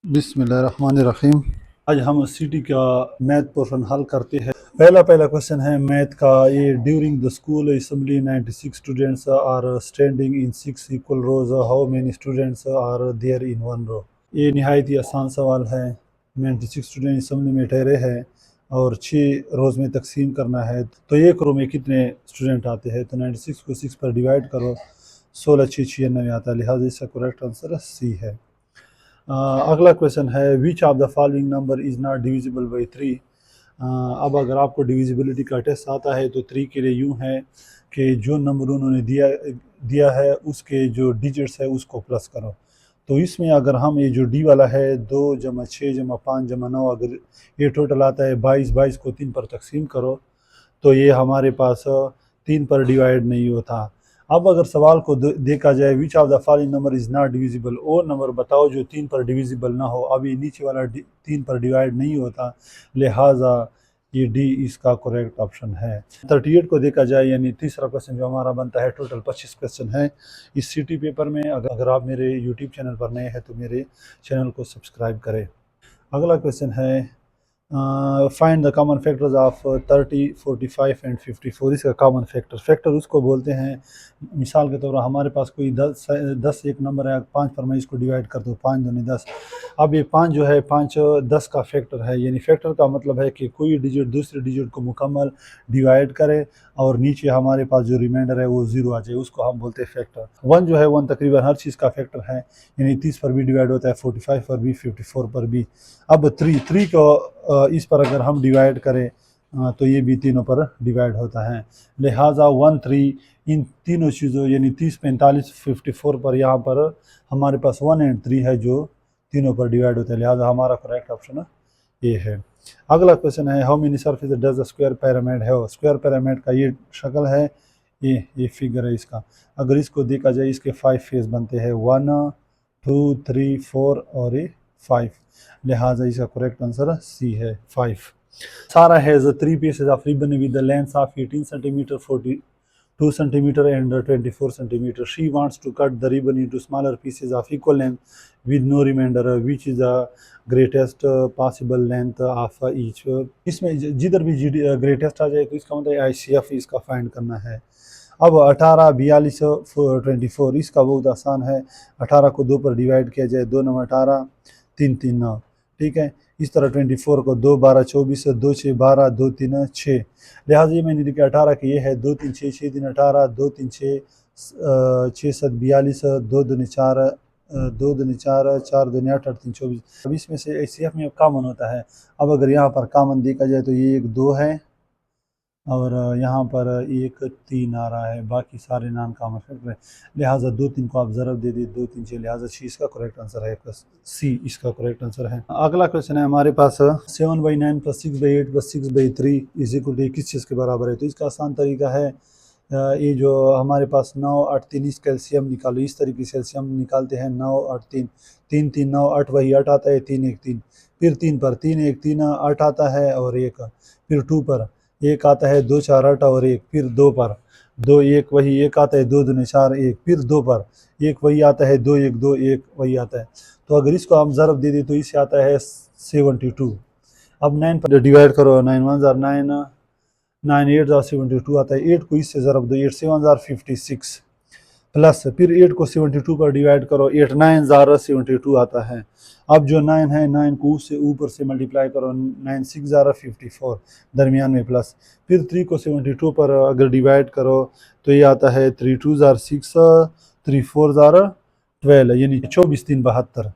बिस्मिल्लाहिर्रहमानिर्रहीम। आज हम सिटी का मैथ पोर्शन हल करते हैं। पहला क्वेश्चन है मैथ का। ये during the school assembly 96 students are standing in 6 equal rows, how many students are there in one row. ये निहायत ही आसान सवाल है। 96 स्टूडेंट असेंबली में ठहरे हैं और 6 रोज में तकसीम करना है, तो एक रो में कितने स्टूडेंट आते हैं। तो 96 को 6 पर डिवाइड करो, 16 6 96 आता है, लिहाजा इसका करेक्ट आंसर सी है। अगला क्वेश्चन है which of the following number is not divisible by 3। अब अगर आपको डिविजिबिलिटी का टेस्ट आता है तो 3 के लिए यूँ है कि जो नंबर उन्होंने दिया है उसके जो डिजिट्स है उसको प्लस करो। तो इसमें अगर हम ये जो डी वाला है 2 जमा 6 जमा 5 जमा 9, अगर ये टोटल आता है 22, 22 को 3 पर तकसीम करो तो ये हमारे पास 3 पर डिवाइड नहीं होता। अब अगर सवाल को देखा जाए विच of the following number is not divisible, और नंबर बताओ जो 3 पर डिविजिबल ना हो। अब ये नीचे वाला 3 पर डिवाइड नहीं होता, लिहाजा ये डी इसका करेक्ट ऑप्शन है। 38 को देखा जाए, यानी तीसरा क्वेश्चन जो हमारा बनता है, टोटल 25 क्वेश्चन है इस सिटी पेपर में। अगर आप मेरे यूट्यूब चैनल पर नए हैं तो मेरे चैनल को सब्सक्राइब करें। अगला क्वेश्चन है find the common factors of 30, 45 and 54। इसका कॉमन फैक्टर उसको बोलते हैं, मिसाल के तौर पर हमारे पास कोई 10 एक नंबर है, 5 पर मैं इसको डिवाइड कर दूँ, 5 दूनी 10। अब ये 5 जो है 5 10 का फैक्टर है, यानी फैक्टर का मतलब है कि कोई डिजिट दूसरे डिजिट को मुकम्मल डिवाइड करे और नीचे हमारे पास जो रिमाइंडर है वो 0 आ जाए, उसको हम बोलते हैं फैक्टर। 1 जो है 1 तकरीबन हर चीज़ का फैक्टर है, यानी 30 पर भी डिवाइड होता है, 45 पर भी, 54 पर भी। अब 3 को इस पर अगर हम डिवाइड करें तो ये भी तीनों पर डिवाइड होता है, लिहाजा 1 3 इन तीनों चीज़ों यानी 30 45 54 पर यहाँ पर हमारे पास 1 एंड 3 है जो तीनों पर डिवाइड होता है, लिहाजा हमारा करेक्ट ऑप्शन ये है। अगला क्वेश्चन है how many surface does the square pyramid है। स्क्वायर पिरामिड का ये शक्ल है, ये फिगर है इसका। अगर इसको देखा जाए इसके 5 फेस बनते हैं, 1 2 3 4 और ये 5, लिहाजा इसका करेक्ट आंसर सी है 5। सारा has 3 pieces of ribbon with the length of 18 centimeter, 42 centimeter and 24 centimeter. She wants to cut the ribbon into smaller pieces of equal length with no remainder. Which is the greatest possible length of each? इसमें जिधर भी greatest आ जाए तो इसका मतलब ICF इसका find करना है। अब 18 42 24 इसका बहुत आसान है। 18 को 2 पर डिवाइड किया जाए, 2 9 18, 3 3 9, ठीक है। इस तरह 24 को 2 12 24, 2 6 12, 2 3 6, लिहाजा ये मैंने लिखा 18 के ये है 2 3 6 6 3 18, 2 3 6 6 7 42, 2 2 4 2 2 4 4 2 8 8 3 24। अब इसमें से ACF में कॉमन होता है। अब अगर यहाँ पर कॉमन देखा जाए तो ये एक 2 है और यहाँ पर एक 3 आ रहा है, बाकी सारे नॉन कॉमन फैक्टर है, लिहाजा 2 3 को आप ज़रब दे दी, 2 3 6, लिहाजा 6 इसका करेक्ट आंसर है, प्लस सी इसका करेक्ट आंसर है। अगला क्वेश्चन है हमारे पास 7/9 + 6/8 + 6/3 = किस चीज़ के बराबर है। तो इसका आसान तरीका है, ये जो हमारे पास 9 8 3 इसका एलसीएम निकालो। इस तरीके से एलसीएम निकालते हैं, 9 8 3 3 3 9 8, वही 8 आता है, 3 1 3, फिर 3 पर 3 1 3 8 आता है और 1, फिर 2 पर 1 आता है, 2 4 8 और 1, फिर 2 पर 2 1 वही 1 आता है, 2 2 4 1, फिर 2 पर 1 वही आता है, 2 1 2 1 वही आता है। तो अगर इसको हम ज़रब दे दें तो इससे आता है 72। अब 9 पर डिवाइड करो, 9 1 9, 9 8 72 आता है। 8 को इससे ज़रब दो, 8 7 56, प्लस फिर 8 को 72 पर डिवाइड करो, 8 9 72 आता है। अब जो 9 है 9 को उससे ऊपर से मल्टीप्लाई करो, 9 6 54, दरमियान में प्लस, फिर 3 को 72 पर अगर डिवाइड करो तो ये आता है 3 2 6, 3 4 12, यानी 24 3 72।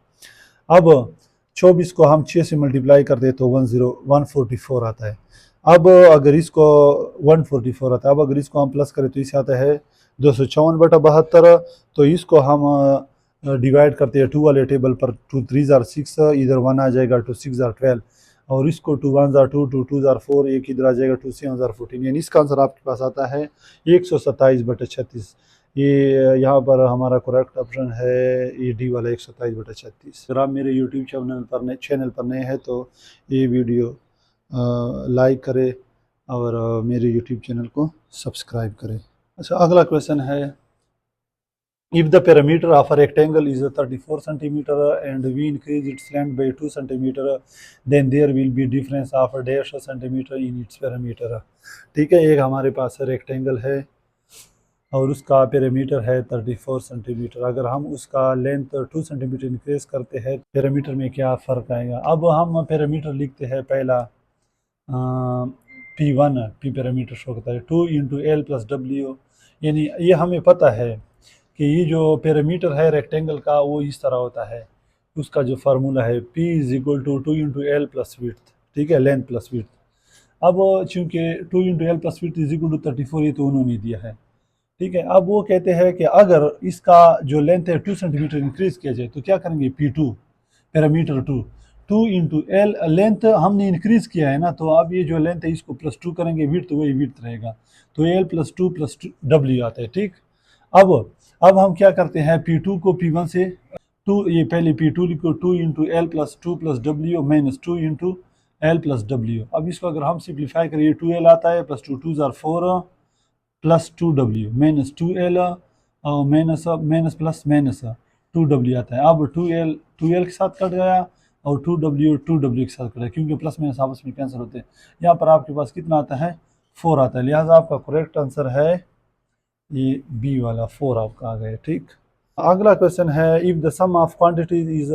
अब 24 को हम 6 से मल्टीप्लाई कर दे तो 144 आता है। अब अगर इसको 144 आता है, अब अगर इसको हम प्लस करें तो इसे आता है 254/72। तो इसको हम डिवाइड करते हैं 2 वाले टेबल पर, 2 3 6, इधर 1 आ जाएगा, 2 6 12, और इसको 2 1 2, 2 2 4, एक इधर आ जाएगा, 2 7 14, यानी इसका आंसर आपके पास आता है 127/36। ये यहाँ पर हमारा करेक्ट ऑप्शन है ये डी वाला, 127/36। अगर आप मेरे यूट्यूब चैनल पर नए हैं तो ये वीडियो लाइक करें और मेरे यूट्यूब चैनल को सब्सक्राइब करें। अच्छा, अगला क्वेश्चन है If the perimeter of a rectangle is 34 centimeter and we increase its length by 2 centimeter, then there will be difference of a dash centimeter in its perimeter. ठीक है, एक हमारे पास rectangle है और उसका पेरीमीटर है 34 सेंटीमीटर। अगर हम उसका लेंथ 2 सेंटीमीटर इंक्रीज करते हैं, पेरीमीटर में क्या फ़र्क आएगा। अब हम पेरीमीटर लिखते हैं, पहला P1 पी पेरीमीटर शो करता है 2 इंटू एल प्लस डब्ल्यू, यानी ये हमें पता है कि ये जो पेरीमीटर है रेक्टेंगल का वो इस तरह होता है। उसका जो फार्मूला है P is equal to 2 into L plus width, ठीक है, लेंथ प्लस विड्थ। अब चूँकि 2 into L plus width is equal to 34 ये तो उन्होंने दिया है, ठीक है। अब वो कहते हैं कि अगर इसका जो लेंथ है 2 सेंटीमीटर इंक्रीज किया जाए तो क्या करेंगे, P2 parameter 2 into L, length हमने इंक्रीज किया है ना, तो अब ये जो लेंथ है इसको प्लस 2 करेंगे, विड्थ तो वही विड्थ रहेगा, तो एल प्लस 2 डब्ल्यू आता है, ठीक। अब हम क्या करते हैं, P2 को P1 से 2, ये पहले P2 लिखो 2 into L plus 2 plus W minus 2 into L plus W. अब इसको अगर हम सिंप्लीफाई करें, ये 2L आता है plus 2 2 4 plus 2W minus 2L और माइनस प्लस माइनस 2W आता है। अब 2L के साथ कट गया और 2W के साथ कट गया, क्योंकि प्लस माइनस आपस में कैंसिल होते हैं। यहाँ पर आपके पास कितना आता है, 4 आता है, लिहाजा आपका करेक्ट आंसर है ये बी वाला 4 आपका आ गया, ठीक। अगला क्वेश्चन है, if the sum of quantities is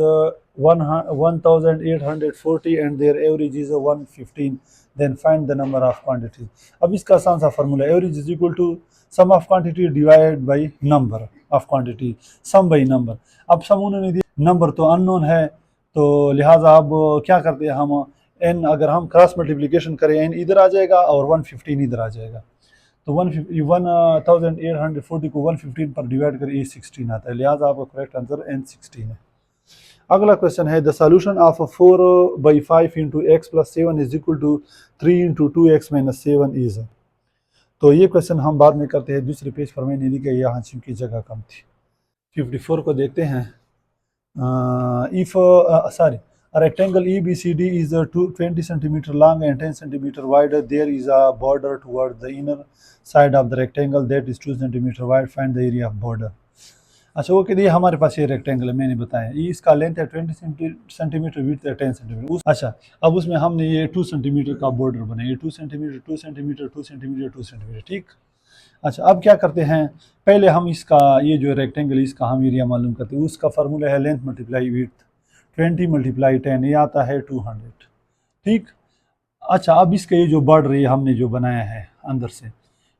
1840 and their average is 115, then find the number of quantities. अब इसका आसान सा formula, average is equal to sum of quantity divide by number of quantity, sum by number. अब sum उन्होंने दिया, number तो unknown है, तो लिहाजा अब क्या करते हैं हम, एन अगर हम क्रॉस मल्टीप्लिकेशन करें, एन इधर आ जाएगा और 115 इधर आ जाएगा, तो 1840 को 115 पर डिवाइड कर A16 आता है, लिहाजा आपका करेक्ट आंसर N16 है। अगला क्वेश्चन है, the solution of 4/5 into x plus 7 is equal to 3 into 2x minus 7 is. तो ये क्वेश्चन हम बाद में करते हैं, दूसरे पेज पर मैंने लिखा, यहाँ चूँकि जगह कम थी। 54 को देखते हैं। A rectangle EBCD is 20 centimeter long and 10 centimeter wide. There is a border towards the inner side of the rectangle that is 2 centimeter wide. Find the area of border. अच्छा, वो कहते हैं हमारे पास ये रेक्टेंगल है, मैंने बताया ये इसका लेंथ है 20 सेंटीमीटर, विड्थ है 10 सेंटीमीटर। अच्छा, अब उसमें हमने ये 2 सेंटीमीटर का बॉर्डर बनाया, 2 सेंटीमीटर 2 सेंटीमीटर 2 सेंटीमीटर 2 सेंटीमीटर, ठीक। अच्छा, अब क्या करते हैं, पहले हम इसका ये जो रेक्टेंगल इसका हम एरिया मालूम करते हैं। उसका फार्मूला है लेंथ मल्टीप्लाई विड्थ, 20 मल्टीप्लाई 10, ये आता है 200, ठीक। अच्छा, अब इसका ये जो बॉर्डर ये हमने जो बनाया है अंदर से,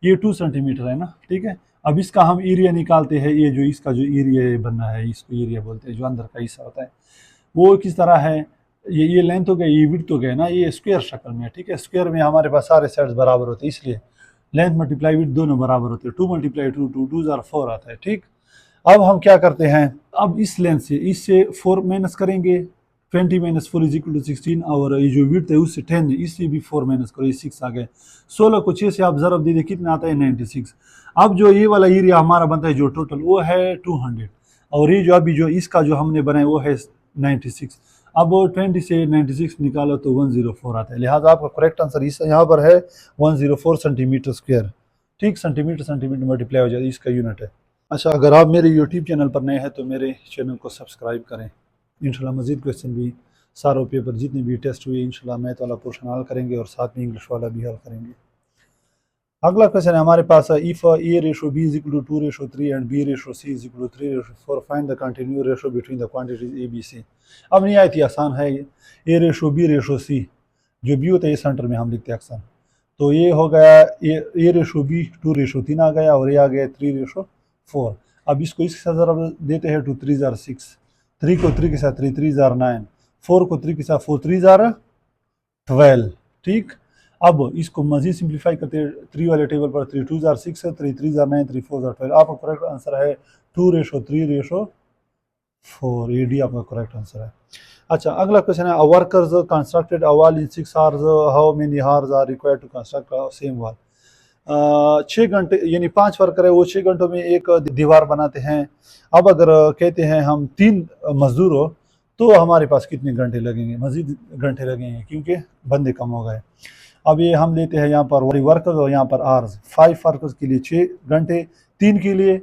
ये 2 सेंटीमीटर है ना, ठीक है। अब इसका हम एरिया निकालते हैं, ये जो इसका जो एरिया बनना है इसको एरिया बोलते हैं, जो अंदर का हिस्सा होता है वो किस तरह है, ये लेंथ हो गया, ये विड्थ हो गया ना, ये स्क्वायर शक्ल में, ठीक है। स्क्वायर में हमारे पास सारे साइड्स बराबर होते हैं, इसलिए लेंथ मल्टीप्लाई विड्थ दोनों बराबर होते हैं, 2 मल्टीप्लाई 2 2 2 4 आता है, ठीक। अब हम क्या करते हैं, अब इस लेंथ से इससे 4 माइनस करेंगे, 20 माइनस 4 इज इक्वल टू 16, और ये जो विड्थ है उससे 10 है, इसलिए भी 4 माइनस करो, ये 6 आ गए। 16 को 6 से आप ज़रब दे दे, कितना आता है 96। अब जो ये वाला एरिया हमारा बनता है जो टोटल वो है 200, और ये जो अभी जो इसका जो हमने बनाया वो है 96। अब 20 से 96 निकालो तो 104 आता है, लिहाजा आपका करेक्ट आंसर इस यहाँ पर है 104 सेंटीमीटर स्क्वायर, ठीक। सेंटीमीटर सेंटीमीटर मल्टीप्लाई हो जाता है, इसका यूनिट है। अच्छा, अगर आप मेरे यूट्यूब चैनल पर नए हैं तो मेरे चैनल को सब्सक्राइब करें। इंशाल्लाह मज़ीद क्वेश्चन भी, सारों पेपर जितने भी टेस्ट हुए इंशाल्लाह मैथ वाला पोर्शन हल करेंगे और साथ में इंग्लिश वाला भी हल करेंगे। अगला क्वेश्चन है हमारे पास, if A ratio B is equal to 2:3 and B ratio C is equal to 3:4, find the continue ratio between the quantities A B C। अब नहीं आई थी, आसान है ये, A ratio B ratio C, जो B होता है ये सेंटर में हम लिखते हैं अक्सर, तो ये हो गया A रेशो B 2:3 आ गया, और ये आ गया 3:4। अब इसको इसके साथ ज़रा देते हैं, 2 3 6, 3 को 3 के साथ 3 3 9, 4 को 3 के साथ 4 3 12, ठीक। अब इसको मजीद सिंप्लीफाई करते हैं, 3 वाले टेबल पर 3 2 6 है, 3 3 9, 3 4 12। आपका करेक्ट आंसर है 2:3:4, ये डी आपका करेक्ट आंसर है। अच्छा, अगला क्वेश्चन है, workers constructed a wall in 6 hours, how many hours are required to construct same wall. 6 घंटे, यानी 5 वर्कर है, वो 6 घंटों में एक दीवार बनाते हैं। अब अगर कहते हैं हम 3 मजदूर हो तो हमारे पास कितने घंटे लगेंगे, मजीद घंटे लगेंगे क्योंकि बंदे कम हो गए। अब ये हम लेते हैं यहाँ पर वर्कर्स और यहाँ पर आवर्स, 5 वर्कर्स के लिए 6 घंटे, 3 के लिए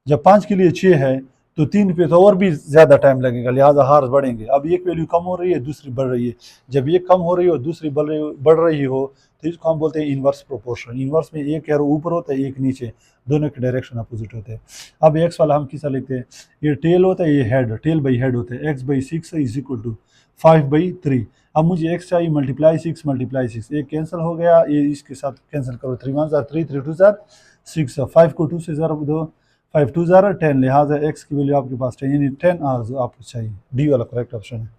जब 5 के लिए 6 है तो 3 पे तो और भी ज़्यादा टाइम लगेगा, लिहाजा हार्स बढ़ेंगे। अब एक वैल्यू कम हो रही है, दूसरी बढ़ रही है। जब एक कम हो रही हो दूसरी बढ़ रही हो तो इसको हम बोलते हैं इन्वर्स प्रोपोर्शन। इन्वर्स में एक एरो ऊपर होता है, एक नीचे, दोनों के डायरेक्शन अपोजिट होते हैं। अब एक्स वाला हम किसा लिखते हैं, ये टेल होता है, ये हेड, टेल बाई हेड होता है। x/6 is equal to 5/3। अब मुझे x चाहिए, मल्टीप्लाई 6 एक कैंसिल हो गया, ये इसके साथ कैंसिल करो, 3 1 जार 3, 3 2 जार 6, 5 को 2 से ज़रब दो, 5 2 जार 10, लिहाजा x की वैल्यू आपके पास 10 यानी 10 आवर्स आपको चाहिए। डी वाला करेक्ट ऑप्शन है।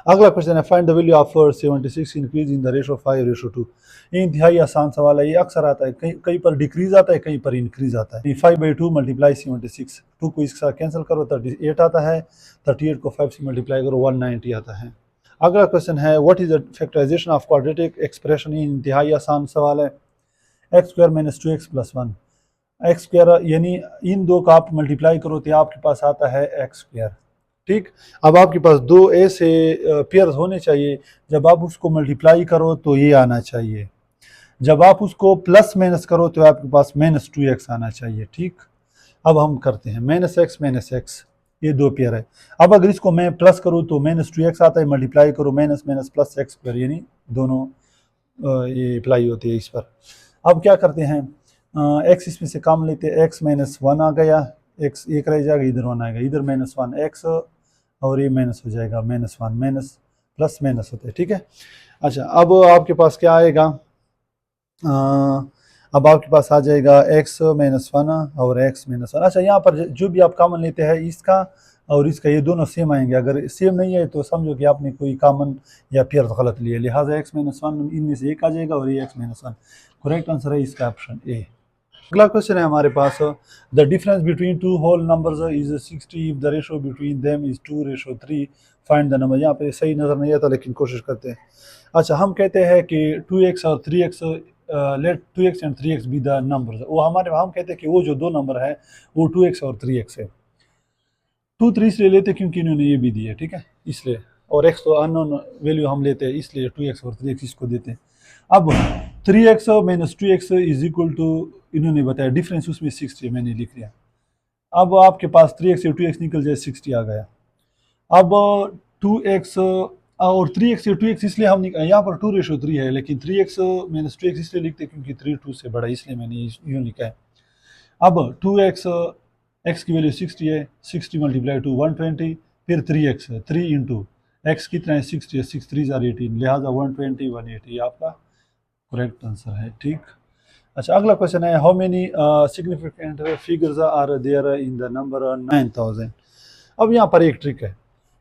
अगला क्वेश्चन है, find the value of 76 increase in the ratio 5:2। ये इंतहाई आसान सवाल है, ये अक्सर आता है, कहीं कहीं पर डिक्रीज आता है, कहीं पर इंक्रीज आता है। 5/2 मल्टीप्लाई 76, 2 को इसके साथ कैंसिल करो 38 आता है, 38 को 5 से मल्टीप्लाई करो 190 आता है। अगला क्वेश्चन है, what is the factorisation of quadratic expression. इंतहाई आसान सवाल है। x² - 2x + 1, x² यानी इन दो का आप मल्टीप्लाई करो तो आपके पास आता है x²। ठीक, अब आपके पास दो ऐसे पेयर्स होने चाहिए, जब आप उसको मल्टीप्लाई करो तो ये आना चाहिए, जब आप उसको प्लस माइनस करो तो आपके पास -2x आना चाहिए। ठीक, अब हम करते हैं -x, ये दो पेयर है। अब अगर इसको मैं प्लस करूँ तो -2x आता है, मल्टीप्लाई करो माइनस माइनस प्लस x², यानी दोनों ये अप्लाई होती है इस पर। अब क्या करते हैं, x इसमें से कम लेते हैं, x -1 आ गया, x एक रह जाएगा, इधर 1 आएगा, इधर -1 x और ये माइनस हो जाएगा, -1 माइनस प्लस माइनस होता है। ठीक है, अच्छा अब आपके पास क्या आएगा, अब आपके पास आ जाएगा x -1 और x -1। अच्छा, यहाँ पर जो भी आप कॉमन लेते हैं, इसका और इसका ये दोनों सेम आएंगे। अगर सेम नहीं है तो समझो कि आपने कोई कॉमन या पेयर गलत लिया, लिहाजा x -1 इनमें से एक आ जाएगा और ये x -1। करेक्ट आंसर है इसका ऑप्शन ए। अगला क्वेश्चन है हमारे पास, the difference between two whole numbers is 60 if the ratio between them is 2:3, find the number. यहाँ पे सही नज़र नहीं आता लेकिन कोशिश करते हैं। अच्छा, हम कहते हैं कि 2x और 3x, let 2x and 3x be the numbers. वो हम कहते हैं कि वो जो दो नंबर है वो 2x और 3x है। 2 3 इसलिए लेते क्योंकि इन्होंने ये भी दिया है, ठीक है, इसलिए, और x तो अननोन वैल्यू हम लेते हैं, इसलिए 2x और 3x इसको देते हैं। अब 3x - 2x is equal to, इन्होंने बताया डिफरेंस उसमें 60 है, मैंने लिख लिया। अब आपके पास 3x से 2x निकल जाए, 60 आ गया। अब 2x और 3x से 2x इसलिए हम यहाँ पर 2:3 है, लेकिन 3x - 2x इसलिए लिखते क्योंकि 3 2 से बड़ा, इसलिए मैंने यूँ लिखा है। अब 2x, x की वैल्यू 60 है, 60 मल्टीप्लाई टू 120, फिर 3x है, 3 इंटू x कितना है, 60 है, 6 3 जार 18, लिहाजा 120 180 आपका करेक्ट आंसर है। ठीक, अच्छा अगला क्वेश्चन है, how many significant figures are there in the number 9000। अब यहाँ पर एक ट्रिक है,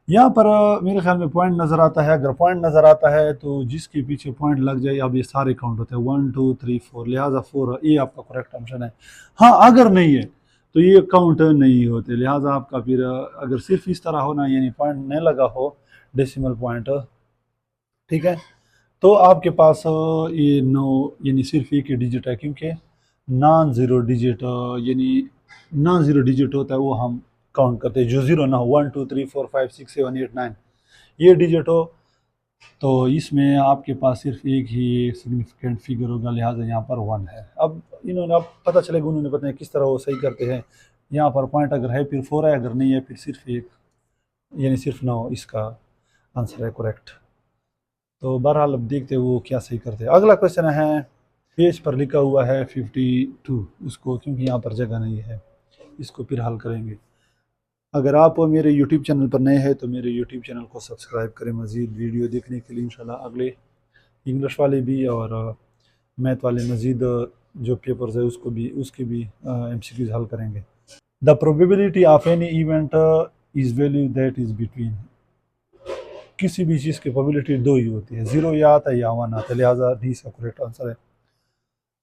यहाँ पर मेरे ख्याल में पॉइंट नज़र आता है। अगर पॉइंट नज़र आता है तो जिसके पीछे पॉइंट लग जाए, अब ये सारे काउंट होते हैं 1 2 3 4, लिहाजा 4 ये आपका करेक्ट ऑप्शन है। हाँ, अगर नहीं है तो ये काउंट नहीं होते, लिहाजा आपका फिर अगर सिर्फ इस तरह होना, यानी पॉइंट नहीं लगा हो, डेसिमल पॉइंट, ठीक है, तो आपके पास ये 9 यानी सिर्फ एक ही डिजिट है, क्योंकि नॉन ज़ीरो डिजिट यानी नॉन ज़ीरो डिजिट होता है वो हम काउंट करते हैं, जो ज़ीरो ना हो, 1 2 3 4 5 6 7 8 9 ये डिजिट हो, तो इसमें आपके पास सिर्फ एक ही सिग्निफिकेंट फिगर होगा, लिहाजा यहाँ पर 1 है। अब इन्होंने, अब पता चलेगा उन्होंने पता नहीं किस तरह वो सही करते हैं। यहाँ पर पॉइंट अगर है फिर 4 है, अगर नहीं है फिर सिर्फ एक, यानी सिर्फ 9 इसका आंसर है करेक्ट। तो बहरहाल अब देखते हैं वो क्या सही करते हैं। अगला क्वेश्चन है, पेज पर लिखा हुआ है 52, उसको क्योंकि यहाँ पर जगह नहीं है, इसको फिर हल करेंगे। अगर आप मेरे YouTube चैनल पर नए हैं तो मेरे YouTube चैनल को सब्सक्राइब करें मज़ीद वीडियो देखने के लिए। इंशाल्लाह अगले इंग्लिश वाले भी और मैथ वाले मज़ीद जो पेपर्स है उसके भी MCQs हल करेंगे। The probability of any event is value that is between. किसी भी चीज़ की प्रोबेबिलिटी दो ही होती है, 0 या आता है या 1 आता है, लिहाजा डी इसका करेक्ट आंसर है।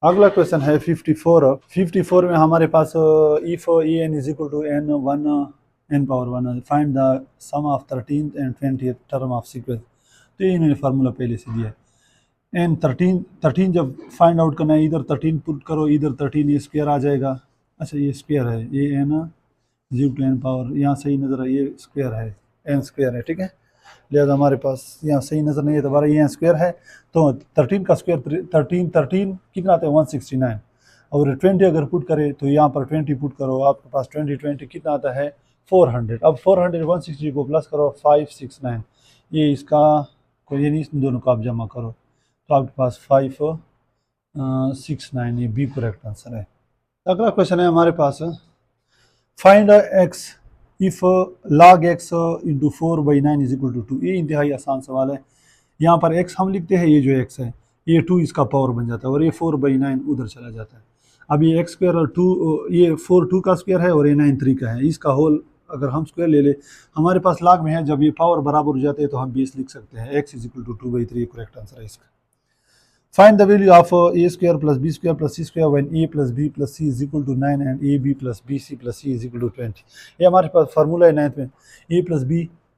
अगला क्वेश्चन है 54 में हमारे पास if n is equal to n power 1 find the sum of 13th and 20th term of sequence. तो ये इन्होंने फार्मूला पहले से दिया है। n 13 जब फाइंड आउट करना है, इधर 13 पुट करो, इधर 13, ये स्क्वायर आ जाएगा। अच्छा, ये स्क्वायर है, ये n is equal to n power, यहाँ सही नज़र है, ये स्क्वायर है, n स्क्वायर है, ठीक है, लिहाजा हमारे पास यहाँ सही नज़र नहीं है, दोबारा ये स्क्वायर है, तो 13 का स्क्वायर 13 कितना आता है 169, और 20 अगर पुट करें तो यहाँ पर 20 पुट करो, आपके पास 20 कितना आता है 400। अब 400 160 को प्लस करो 569, ये इसका कोई ये नहीं, इन दोनों को आप जमा करो तो आपके पास 569, ये बी करेक्ट आंसर है। अगला क्वेश्चन है हमारे पास, find x if log x into 4/9 is equal to 2। ये इंतहाई आसान सवाल है। यहाँ पर x हम लिखते हैं, ये जो x है ये 2 इसका पावर बन जाता है और ये 4/9 उधर चला जाता है। अब ये x स्क्वायर और 2, ये 4 2 का स्क्वायर है और ये 9 3 का है, इसका होल अगर हम स्क्वायर ले ले, हमारे पास log में है, जब ये पावर बराबर हो जाते हैं तो हम बेस लिख सकते हैं। x is equal to 2/3 correct answer है इसका। Find the value of a square plus b square plus c square when a plus b plus c is equal to 9 and ab plus bc plus c is equal to 20। ये हमारे पास formula है 9th में, a plus b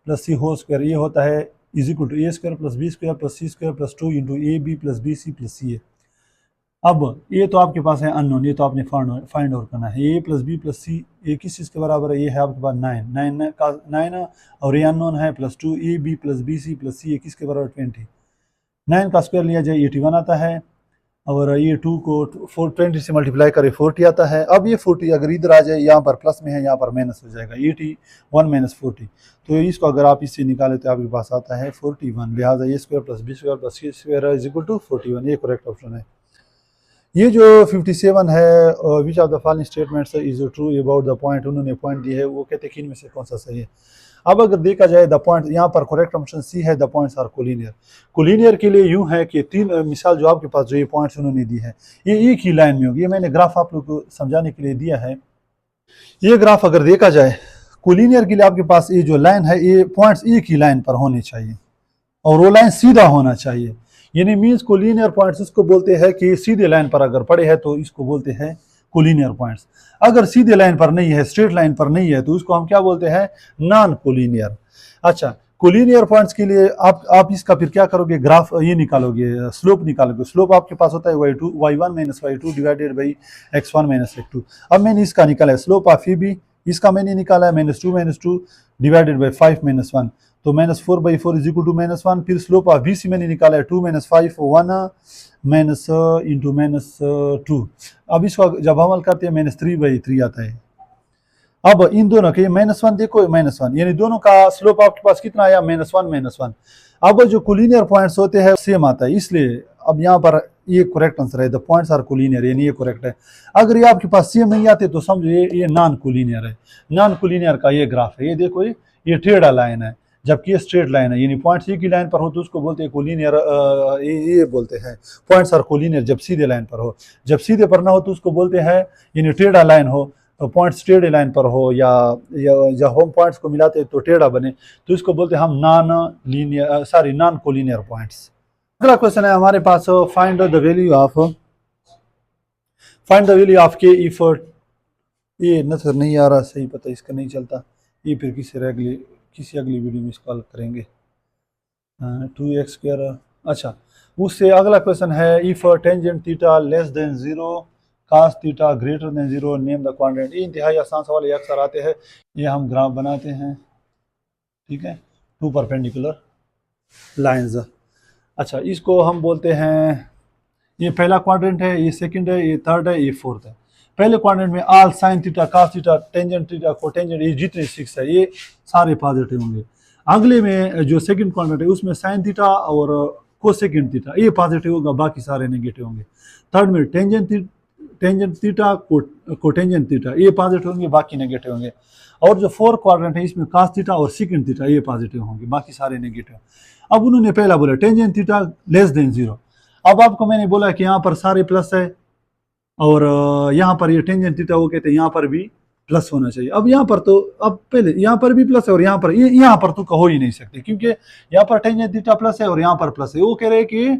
plus c whole square ये होता है is equal to a square plus b square plus c square plus 2 into A B plus B C plus C है। अब ये तो आपके पास है अननोन, ये तो आपने फाइंड आउट करना है। a plus B plus C ये किस चीज़ के बराबर है, ये है आपके पास 9 और ये अननोन है plus 2 A B plus B C plus C, ये किसके बराबर 20। 9 का स्क्वायर लिया जाए 81 आता है और ये 2 को 420 से मल्टीप्लाई करें 40 आता है। अब ये 40 अगर इधर आ जाए, यहाँ पर प्लस में है यहाँ पर माइनस हो जाएगा, 81 माइनस 40, तो इसको अगर आप इससे निकाले तो आपके पास आता है 41। लिहाजा ये square plus B square plus C square is equal to 41, ये करेक्ट ऑप्शन है। ये जो 57 है, which of the following statements is true about the point, उन्होंने पॉइंट दी है, वो कहते हैं कि इनमें से कौन सा सही है। अब अगर देखा जाए द पॉइंट, यहाँ पर करेक्ट ऑप्शन सी है, the points are collinear. Collinear के लिए यूं है कि 3 मिसाल जो आपके पास जो ये पॉइंट्स उन्होंने दी है ये एक ही लाइन में होगी। ये मैंने ग्राफ आप लोग को समझाने के लिए दिया है। ये ग्राफ अगर देखा जाए कोलिनियर के लिए आपके पास ये जो लाइन है ये पॉइंट्स एक ही लाइन पर होने चाहिए और वो लाइन सीधा होना चाहिए, यानी मीन्स कोलिनियर पॉइंट्स इसको बोलते हैं कि सीधे लाइन पर अगर पड़े हैं तो इसको बोलते हैं कोलिनियर पॉइंट्स। अगर सीधे लाइन पर नहीं है, स्ट्रेट लाइन पर नहीं है, तो उसको हम क्या बोलते हैं, नॉन कोलिनियर। अच्छा, कोलिनियर पॉइंट्स के लिए आप इसका फिर क्या करोगे, ग्राफ ये निकालोगे, स्लोप निकालोगे। स्लोप आपके पास होता है y1 minus y2 divided by x1 minus x2। अब मैंने इसका निकाला है स्लोप ऑफ ए बी, इसका मैंने निकाला है -2 डिवाइडेड बाई 5 माइनस 1, तो -4/4 इज इक्वल टू -1। फिर स्लोप ऑफ बी सी मैंने निकाला है 2 माइनस 5 1 माइनस इंटू -2। अब इसको जब अमल करते हैं -3/3 आता है। अब इन दोनों के -1 देखो, -1 यानी दोनों का स्लोप आपके पास कितना आया, -1। अब जो कोलिनियर पॉइंट्स होते हैं सेम आता है, इसलिए अब यहाँ पर ये करेक्ट आंसर है, द पॉइंट्स आर कोलिनियर, यानी ये करेक्ट है। अगर ये आपके पास सेम नहीं आते तो समझो ये नॉन कोलिनियर है। नॉन कोलिनियर का ये ग्राफ है, ये देखो ये टेढ़ा लाइन है जबकि ये स्ट्रेट लाइन है, यानी पॉइंट्स एक ही लाइन पर हो तो उसको बोलते हैं कोलिनियर। ये बोलते हैं पॉइंट्स आर कोलिनियर जब सीधे लाइन पर हो, जब सीधे पर ना हो तो उसको बोलते हैं, यानी टेढ़ा लाइन हो तो पॉइंट्स टेढ़े लाइन पर हो या होम पॉइंट्स को मिलाते तो टेढ़ा बने तो इसको बोलते हैं हम नॉन कोलिनियर पॉइंट्स। अगला क्वेश्चन है हमारे पास, फाइंड द वैल्यू ऑफ के इफ, ये नजर नहीं आ रहा सही, पता इसका नहीं चलता, ये फिर किसी अगली वीडियो में इसको हल करेंगे। 2x²। अच्छा, उससे अगला क्वेश्चन है, if tangent theta less than 0 cos theta greater than 0 name the quadrant. ये इंतहाई आसान सवाल ये अक्सर आते हैं। ये हम ग्राफ बनाते हैं, ठीक है, 2 परपेंडिकुलर लाइंस। अच्छा, इसको हम बोलते हैं, ये पहला क्वाड्रेंट है, ये सेकंड है, ये थर्ड है, ये फोर्थ है। पहले क्वाड्रेंट में all sine theta cos theta tangent theta cotangent ये जितने 6 है ये सारे पॉजिटिव होंगे। अगले में जो सेकंड क्वाड्रेंट है उसमें साइन थीटा और कोसेकेंट थीटा ये पॉजिटिव होगा, बाकी सारे नेगेटिव होंगे। थर्ड में टेंजेंट थीटा कोटेंजेंट थीटा ये पॉजिटिव होंगे, बाकी नेगेटिव होंगे। और जो फोर्थ क्वाड्रेंट है इसमें कॉस थीटा और सेकंड थीटा ये पॉजिटिव होंगे, बाकी सारे नेगेटिव। अब उन्होंने पहला बोला टेंजेंट थीटा लेस देन 0। अब आपको मैंने बोला कि यहाँ पर सारे प्लस है और यहाँ पर ये टेंजेंट थीटा वो कहते हैं यहाँ पर भी प्लस होना चाहिए। अब यहाँ पर तो अब पहले यहाँ पर भी प्लस है और यहाँ पर तो हो ही नहीं सकते, क्योंकि यहाँ पर टेंजेंट थीटा प्लस है और यहाँ पर प्लस है। वो कह रहे हैं कि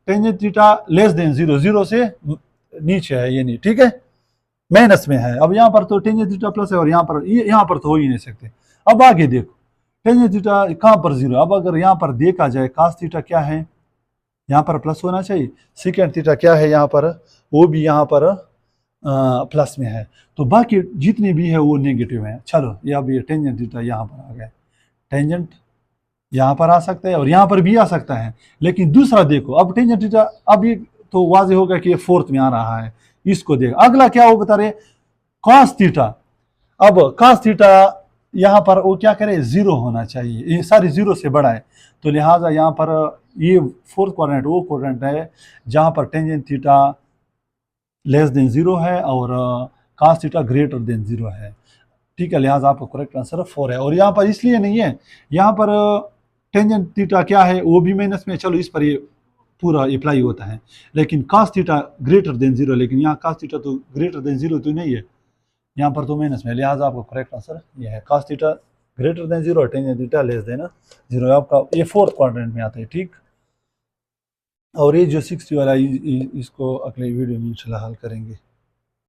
टेंजेंट थीटा लेस देन 0, 0 से नीचे है, ये नहीं, ठीक है, माइनस में है। अब यहाँ पर तो टेंजेंट थीटा प्लस है और यहाँ पर तो हो ही नहीं सकते। अब आगे देखो टेंजेंट थीटा कहाँ पर 0। अब अगर यहाँ पर देखा जाए कॉस थीटा क्या है, यहाँ पर प्लस होना चाहिए। सेकंड थीटा क्या है यहाँ पर, वो भी यहाँ पर प्लस में है, तो बाकी जितने भी है वो नेगेटिव है। चलो ये अब ये टेंजेंट थीटा यहाँ पर आ गया, टेंजेंट यहाँ पर आ सकता है और यहाँ पर भी आ सकता है। लेकिन दूसरा देखो, अब टेंजेंट थीटा अब ये तो वाजे होगा कि ये फोर्थ में आ रहा है, इसको देख। अगला क्या वो बता रहे, कॉस थीटा। अब कॉस थीटा यहाँ पर वो क्या करे, जीरो होना चाहिए, ये सारी जीरो से बड़ा है, तो लिहाजा यहाँ पर ये फोर्थ क्वाड्रेंट वो क्वाड्रेंट है जहाँ पर tangent theta less than zero है और cos theta greater than zero है। ठीक है, लिहाजा आपका करेक्ट आंसर 4 है। और यहाँ पर इसलिए नहीं है, यहाँ पर टेंजेंट थीटा क्या है वो भी माइनस में, चलो इस पर ये पूरा अप्लाई होता है, लेकिन cos theta greater than zero, लेकिन यहाँ कॉस थीटा तो ग्रेटर देन जीरो तो नहीं है, यहाँ पर तो माइनस में, लिहाजा आपका करेक्ट आंसर ये है, cos theta greater than zero, tangent theta less than zero, आपका ये फोर्थ क्वाड्रेंट में आता है। ठीक, और ये जो 60 वाला इसको अगले वीडियो में इंशाल्लाह हल करेंगे।